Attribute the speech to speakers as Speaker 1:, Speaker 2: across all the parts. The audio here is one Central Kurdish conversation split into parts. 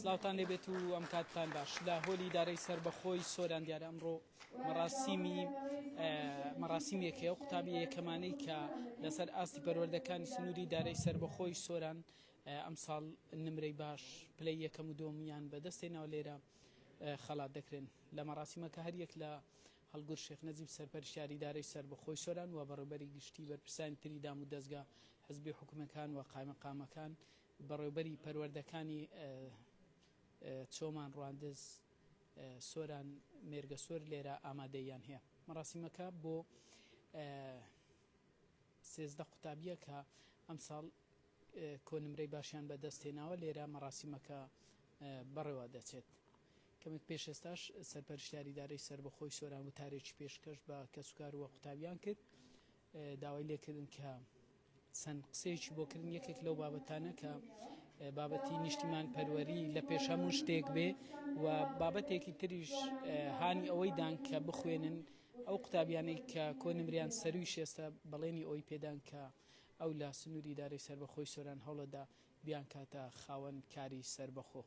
Speaker 1: سلااوتان لێبێت و ئەم کاتتان باش لە هۆلی دارەی سربەخۆی سۆران دیارە ئەمڕۆ مەراسیمێکەیە و قوتابی یەکەمانەی کە لەسەر ئاستی پەروەردەکانی سنووری دارەی سربەخۆی سۆران ئەم ساڵ نمرەی باش پلەی یەکەم و دۆمیان بەدەستێنەوە لێرە خەڵات دەکرێن لە مەراسیمەکە هەر یەک لە هەڵگر شێخ نەجیب سەرپەرشتیاری دارەی سربەخۆی سۆران و بەڕێوەبەری گشتی بەرپرسانی تری دام و دەستگا حزبی حکوومەکان و قایمەقامەکان بەڕێوەبەری پەروەردەکانی چۆمان ڕواندز سۆران مێرگە سۆر لێرە ئامادەیان هەیە. مەراسیمەکە بۆ 13 قوتابیە کە ئەم ساڵ کۆنمرەی باشیان بەدەستێناوە لێرە مەراسیمەکە بەڕێوە دەچێت. کەمێک پێش ئێستاش سەرپەرشتیاری دارەی سربەخۆی سۆران وتارێکی پێشکەش بە کەسوکار وە قوتابیان کرد داوای لێکردن کە چەند قسەیەکی بۆکردن یەکێک لەو بابەتانە کە بابەتی نیشتیمان پەروەری لە پێش هەموو شتێک بێ و بابەتێکی تریش هانی ئەوەی دان کە بخوێنن ئەو قوتابیانەی کە کۆنمریان سەروی شێستە بەڵێنی ئەوی پێدان کە ئەو لا سنووری دارەی سربەخۆی سۆران هەوڵەدا بیان کاتە خاوەن کاری سربەخۆ.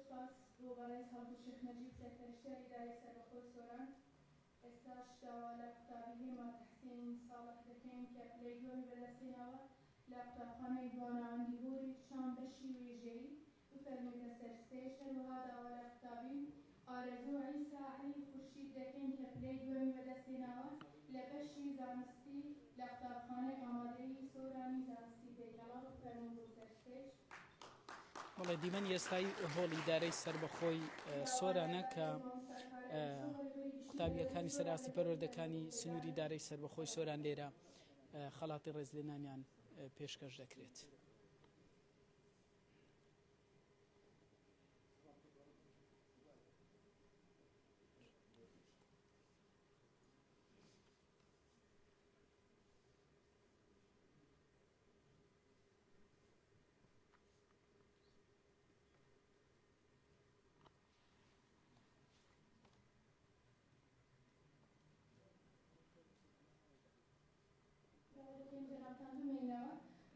Speaker 2: سپاس بۆ بەڵای هەڵگر شێخ نەجیب سەرپەرشتیاری دارەی سربەخۆی سۆران. ئێستاش داوا لە قوتابی هێما تەحسین ساڵح دەکەین کە پلەی دووەمی بەدەستهێناوە لە قوتابخانەی دواناوەندی هۆری چان بەشی وێژەیی بفەرمێتە سەر ستێج. هەروەها داوا لە قوتابی ئارەزوو عیسا عەلی خورشید دەکەین کە پلەی دووەمی بەدەستهێناوە لە بەشی زانستی لە قوتابخانەی ئامادەیی سۆرانی زانستی پێکەڵا بفەرمێن بۆ سەر ستێج.
Speaker 1: بەڵێ دیمەن ئێستای هۆڵی دارەی سربەخۆی سۆرانە کە قوتابیەکانی سەراستی پەروەردەکانی سنووری دارەی سربەخۆی سۆران لێرە خەڵاتی ڕێزلێنانیان پێشکەش دەکرێت.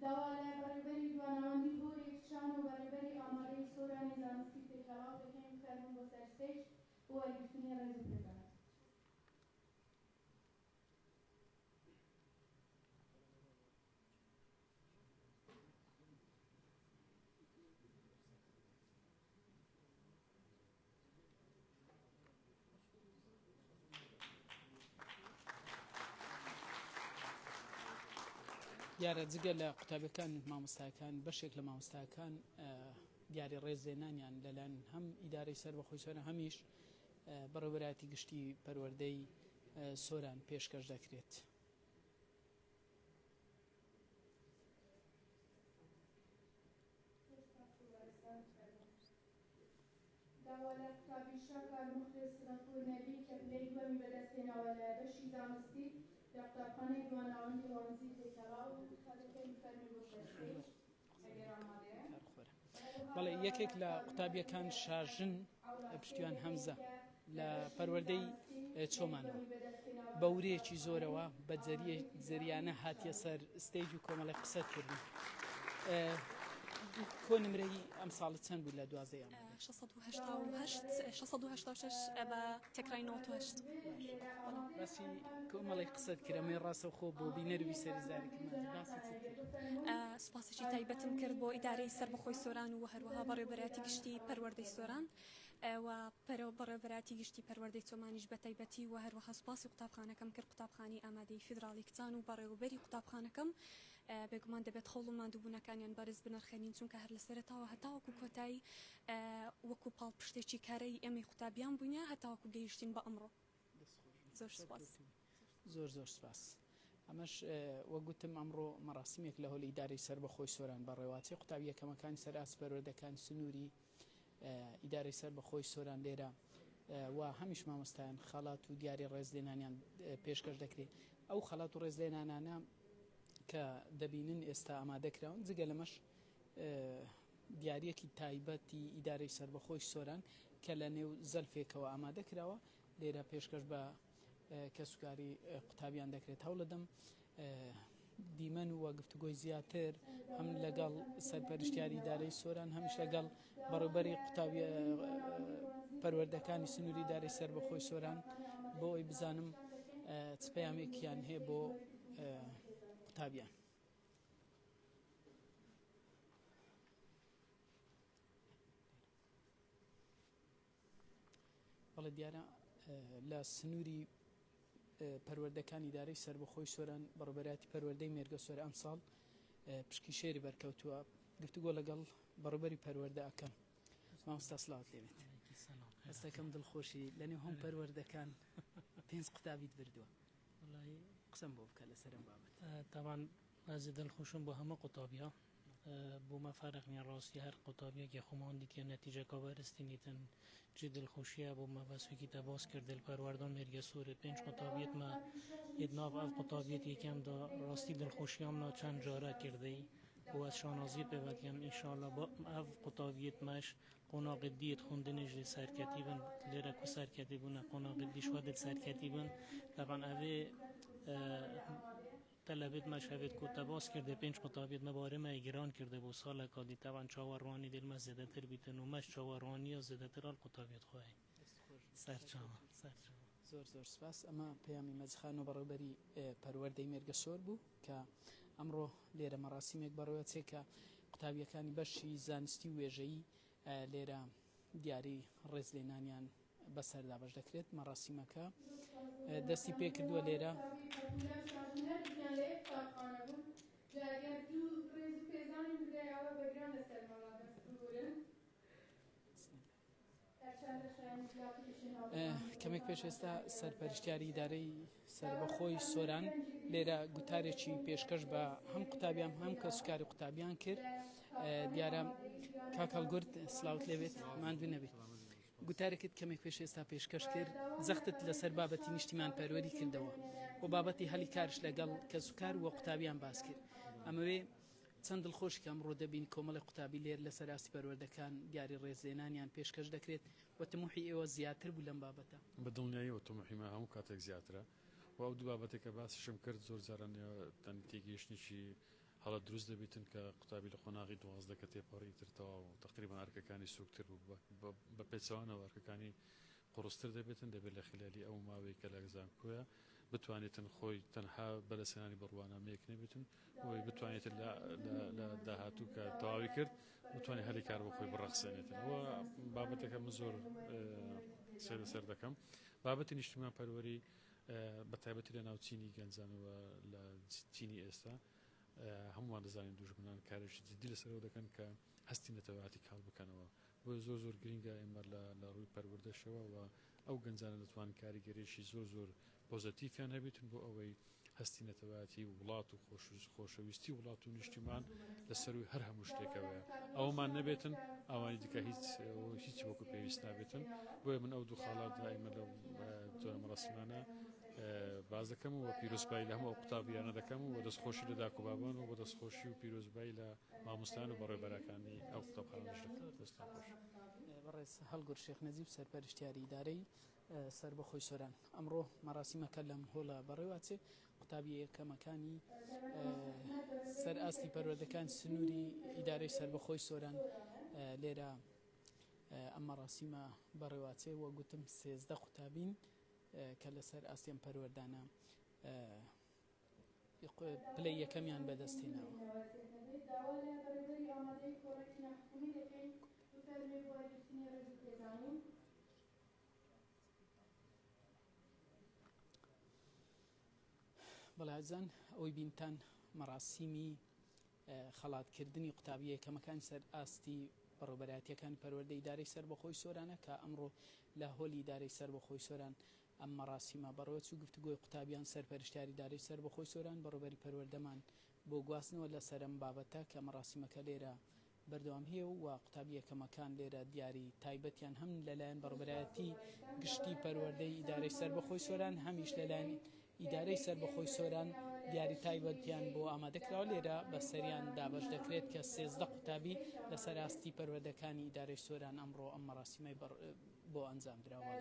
Speaker 2: داوا لە بەڕێوەبەری دواناوەندی هۆرێک چان و بەڕێوەبەری ئامادەی سۆرانی زانستی پێکەڵاو دەکەین فەرموون بۆ سەر ستێج بۆ وەرگرتنی ڕێز و پێزەنەت.
Speaker 1: دیارە جگە لە قوتابەکان مامۆستاکان بەشێک لە مامۆستاکان دیاری ڕێزلێنانیان لەلایەن هەم ئیدارەی سربەخۆی سۆران هەمیش بەڕێوەبەراتی گشتی پەروەردەی سۆران پێشکەش دەکرێت.
Speaker 2: داوا لە قوتابی شاکار مخلص ڕەفوور نەبی کە پلەی دووەمی بەدەستهێناوە لە بەشی زانستی لە قوتابخانەی دواناوەندی ڕۆنزی پێکەڵاو دەکەین فەرموون بۆ سەر ستێج ئەگەر ئامادەیە.
Speaker 1: بەڵێ یەکێک لە قوتابیەکان شاژن پشتیوان هەمزە لە پەروەردەی چۆمانەوە بە ورەیەکی زۆرەوە بە جەریانە هاتیە سەر ستێج و کۆمەڵی قسەت کردن. کۆنمرەی ئەم ساڵت چەند بوو لە 12
Speaker 3: 686 بە تێکرای 98
Speaker 1: باسی کۆمەڵی قسەت کرەمەی ڕاستە خۆ بۆ بینەروی سەرزارێکی
Speaker 3: سوپاسێکی تایبەتم کرد بۆ ئیدارەی سربەخۆی سۆران و هەروەها بەڕێوەبەراتی گشتی پەروەردەی سۆران و بەڕێوەبەراتی گشتی پەروەردەی چۆمانیش بە تایبەتی و هەروەها سوپاسی قوتابخانەکەم کرد قوتابخانەی ئامادەی فیدراڵی کچان و بەڕێوەبەری قوتابخانەکەم بێگومان دەبێت خۆڵ و ماندووبوونەکانیان بەرز بنرخێنین چونکە هەر لە سەرەتاوە هەتاوەکو کۆتایی وەکو پاڵ پشتێکی کارەی ئێمەی قوتابیان بوونە هەتاوەکو گەیشتین بە ئەمڕۆ. زۆر سپاس.
Speaker 1: زۆر سپاس. ئەمەش وەگوتم ئەمڕۆ مەراسیمێک لە هۆلی ئیدارەی سەربەخۆی سۆران بەڕێوەچی قوتابی یەکەمەکانی سەرئاست پەروەردەکانی سنووری ئیدارەی سەربەخۆی سۆران لێرە و هەمیش مامۆستایان خەڵات و دیاری ڕێزلێنانیان پێشکەش دەکرێت ئەو خەڵات و ڕێزلێنانانە کە دەبینن ئێستا ئامادەکراون جگە لەمەش دیارەکی تایبەتی ئیدارەی سەربەخۆی سۆران کە لە نێو زەلفێکەوە ئامادەکراوە لێرە پێشکەش بە کەسوکاری قوتابیان دەکرێت هەوڵ دەدەم دیمەن و گفتوگۆی زیاتر هەم لەگەڵ سەرپەرشتیاری ئیدارەی سۆران هەمیش لەگەڵ بەڕێوەبەری قوتابی پەروەردەکانی سنووری ئیدارەی سەربەخۆی سۆران بۆ ئەوی بزانم چ پەیامێکیان هەیە بۆ قوتابیان. بەڵێ دیارە لە سنووری پەروەردەکانی ئیدارەی سەربەخۆی سۆران بەڕێوەبەری پەروەردەی مێرگە سۆرە ئەم ساڵ پشکی شێری بەرکەوتووە گفتوگۆ لەگەڵ بەڕێوەبەری پەروەردە ئەکەم. مامۆستا سڵاوات لێبێت. هەستەکەم دڵخۆشی لەنێو هەم پەروەردەکان 5 قوتابیت بردووە. قسەم بۆ بکە لەسەر ئەم بابەت.
Speaker 4: طبعا از دڵخۆشم بۆ هەموو قوتابیا بۆ ما فارق نیە ڕاستی هەر قوتابیەکی خۆماندی کە نەتیجەکە وەرستنیتن چی دڵخۆشیە بۆ ما بەسوێکی تەباس کرد پەروەردان مێرگە سۆرە 5 قوتابیت ما ئێدناو ئەو قوتابیەت یەکەمدا ڕاستی دڵخۆشیامنا چەند جارە کردەی بۆ ئەس شانازی پێوەتیم ئینشاءالله بۆ ئەو قوتابیت مەش قۆناغدیت خوندنیش لە سەرکەتی بن لێرە کو سەرکەتی بوونە قۆناغدیش وەدت سەرکەتی بن طبعا ئەوێ تەلەبێت مەشەوێت کو تەباس کرده 5 قوتابیت مەبارەمە گران کرده بۆ ساڵێکا دی طبعا چاوەڕوانی دێمە زێدەتر بیتن و مەش چاوەڕوانیە زێدەتر ئەڵ قوتابیت خۆی سەرچاوە
Speaker 1: زۆر زۆر سپاس. ئەمە پەیامی مەجخان و بەڕێوەبەری پەروەردەی مێرگە سۆر بوو کە ئەمڕۆ لێرە مەراسیمێک بەڕێوەچێک کە قوتابیەکانی بەشی زانستی و وێژەیی لێرە دیاری ڕێزلێنانیان بەسەردا بەش دەکرێت. مەراسیمەکە دەستی پێ کردووە لێرە کەمێک پێش ئێستا سەرپەرشتیاری ئیدارەی سەربەخۆی سۆران لێرە گوتارێکی پێشکەش بە هەم قوتابیان هەم کەسوکاری قوتابیان کرد. دیارە کاکەڵگورد سڵاوت لێبێت ماندوو نەبێت. گوتارێکت کەمێک پێش ئێستا پێشکەش کرد زەختت لەسەر بابەتی نیشتیمان پەروەری کردەوە و بابەتی هەلی کارش لەگەڵ کەسوکار و قوتابیان باس کرد. ئەمەوێ چەند دڵخۆشی کە ئەمڕۆ دەبین کۆمەڵی قوتابی لێر لەسەر ئاستی پەروەردەکان دیاری ڕێزلێنانیان پێشکەش دەکرێت و تموحی ئێوە زیاتر بوو لەم بابەتە.
Speaker 5: بەدڵنیاییەوە تموحیمە هەموو کاتێک زیاترە و ئەو دوو بابەتێکە باسیشم کرد زۆر جاران تێگەیشتنیشی هەڵە دروست دەبێتن کە قوتابی لە خۆناغی 12 تێپەڕی ترتەوە و تقریبا ئەرکەکانی سوکتر بوو بە پێچەوانەوە ئەرکەکانی قڕستر دەبێتن دەبێت لە خلالی ئەو ماوەی کە لە ئەگزانکۆیە بتوانێتن خۆی تەنها بەرەسێنانی بڕوانامەیەک نەبێتن وی بتوانێت لە داهاتوو کە تەواوی کرد بتوانێت هەلی کار بۆ خۆی بڕەخسێنێتن ئەوە بابەتەکەم زۆر سەر دەکەم. بابەتی نیشتیمان پەروەری بە تایبەتی لە ناوچینی گەنجانەوە لە چینی ئێستا هەمووان دەزانین دوژمنان کارێکی جدی لەسەرەوە دەکەن کە هەستی نەتەواتی کاڵ بکەنەوە بۆ زۆر گرنگە ئێمە لە ڕووی پەروەردەشەوە و ئەو گەنجانە دەتوان کاریگەریشی زۆر پۆزتیفیان هەبێتن بۆ ئەوەی هەستی نەتەواتی وڵات و خۆشەویستی وڵات و نیشتیمان لەسەروی هەر هەموو شتێکەوەیە ئەومان نەبێتن ئەوانی دیکە هیچ وەکو پێویست نابێتن بۆیە من ئەو دوو خاڵات دائیمە لەو جۆرە مەراسیمانە باز دەکەم و پیرۆزبایی لە هەموو ئەو قوتابیانە دەکەم و دەستخۆشی لە داکوبابان و بۆ دەستخۆشی و پیرۆزبایی لە مامۆستایان و بەڕێوەبەرەکانی ئەو قوتابخانەش دەکەم. دەستان خۆش.
Speaker 1: بەڕێز هەڵگورد شێخ نەجیب سەرپەرشتیاری ئیدارەی سەربەخۆی سۆران ئەمڕۆ مەراسیمەکە لەم هۆڵە بەڕێوەچێ قوتابی یەکەمەکانی سەر ئاستی پەروەردەکان سنووری ئیدارەی سەربەخۆی سۆران لێرە ئەم مەراسیمە بەڕێوەچێ وە گوتم 13 قوتابین کە لەسەر ئاستیان پەروەردانە پلەی یەکەمیان بەدەستێنەوە. بەڵازان ئەوی بینتان مەراسیمی خەڵاتکردنی قوتابی یەکەمەکانی سەر ئاستی بەڕێوەبەرایەتیەکانی پەروەردەی ئیدارەی سەربەخۆی سۆرانە کە ئەمڕۆ لە هۆلی ئیدارەی سەربەخۆی سۆران ئەم مەراسیمە بەڕێوەچ و گفتوگۆی قوتابیان سەرپەرشتیاری دارەی سەربەخۆی سۆران بەڕێوەبەری پەروەردەمان بۆ گواستنەوە لەسەر ئەم بابەتە کە مەراسیمەکە لێرە بەردەوام هەیە و قوتابی یەکەمەکان لێرە دیاری تایبەتیان هەم لەلایەن بەڕێوەبەرایەتی گشتی پەروەردەی ئیدارەی سەربەخۆی سۆران هەمیش لەلایەن ئیدارەی سەربەخۆی سۆران دیاری تایبەتیان بۆ ئامادەکراوە. لێرە بە سەریان دابەش دەکرێت کە 13 قوتابی لەسەر ئاستی پەروەردەکانی ئیدارەی سۆران ئەمڕۆ ئەم مەراسیمەی بۆ ئەنجام دراوە.